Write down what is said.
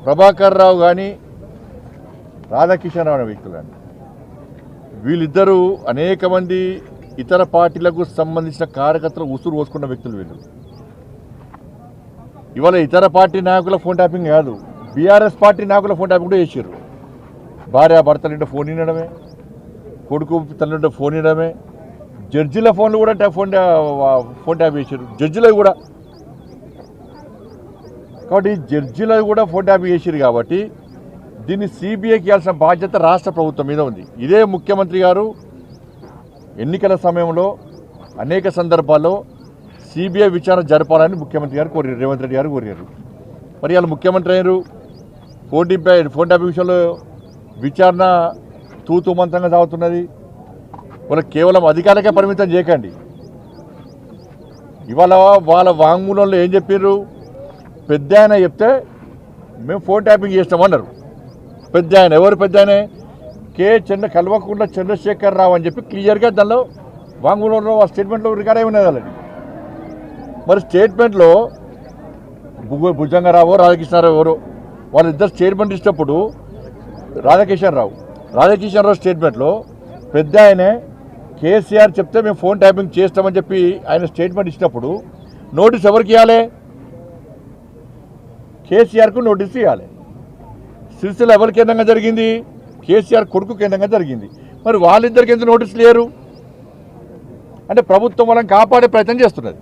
ప్రభాకర్ రావు కానీ రాధాకిషన్ రావు అనే వ్యక్తులు కానీ వీళ్ళిద్దరూ అనేక మంది ఇతర పార్టీలకు సంబంధించిన కార్యకర్తలు ఉసురు పోసుకున్న వ్యక్తులు వీళ్ళు. ఇవాళ ఇతర పార్టీ నాయకుల ఫోన్ ట్యాపింగ్ కాదు, బీఆర్ఎస్ పార్టీ నాయకుల ఫోన్ ట్యాపింగ్ కూడా చేసారు. భార్య భర్తలుంటే ఫోన్ వినడమే, కొడుకు తల్లింటే ఫోన్ వినడమే, జడ్జిల ఫోన్లు కూడా ఫోన్ ట్యాప్ చేశారు జడ్జిలకు కూడా. కాబట్టి జడ్జిలకు కూడా ఫోన్ ట్యాప్ చేశారు. కాబట్టి దీన్ని సిబిఐకి ఇవ్వాల్సిన బాధ్యత రాష్ట్ర ప్రభుత్వం మీద ఉంది. ఇదే ముఖ్యమంత్రి గారు ఎన్నికల సమయంలో అనేక సందర్భాల్లో సిబిఐ విచారణ జరపాలని ముఖ్యమంత్రి గారు కోరారు, రేవంత్ రెడ్డి గారు కోరారు. మరి వాళ్ళు ముఖ్యమంత్రి అయ్యారు, ఫోన్ ట్యాపింగ్ విషయంలో విచారణ తూతుమంతంగా సాగుతున్నది. వాళ్ళు కేవలం అధికారులకే పరిమితం చేయకండి. ఇవాళ వాళ్ళ వాంగ్మూలంలో ఏం చెప్పారు, పెద్ద ఆయన చెప్తే మేము ఫోన్ ట్యాపింగ్ చేస్తామన్నారు. పెద్ద ఆయన ఎవరు? పెద్ద ఆయన కల్వకుంట్ల చంద్రశేఖర్ రావు అని చెప్పి క్లియర్గా దానిలో వాంగ్మూలంలో ఆ స్టేట్మెంట్లో రికార్డ్ అయి ఉన్నది వాళ్ళని. మరి స్టేట్మెంట్లో భుజంగరావు రాధాకృష్ణారావు ఎవరు వాళ్ళిద్దరు స్టేట్మెంట్ ఇచ్చినప్పుడు రాధాకిషన్ రావు స్టేట్మెంట్లో పెద్ద ఆయనే కేసీఆర్ చెప్తే మేము ఫోన్ ట్యాపింగ్ చేస్తామని చెప్పి ఆయన స్టేట్మెంట్ ఇచ్చినప్పుడు నోటీస్ ఎవరికి ఇవ్వాలి? కేసీఆర్కు నోటీస్ ఇవ్వాలి. సిరిసిల్ల ఎవరి కేంద్రంగా జరిగింది? కేసీఆర్ కొడుకు కేంద్రంగా జరిగింది. మరి వాళ్ళిద్దరికి ఎందుకు నోటీసులు లేరు? అంటే ప్రభుత్వం వాళ్ళని కాపాడే ప్రయత్నం చేస్తున్నది.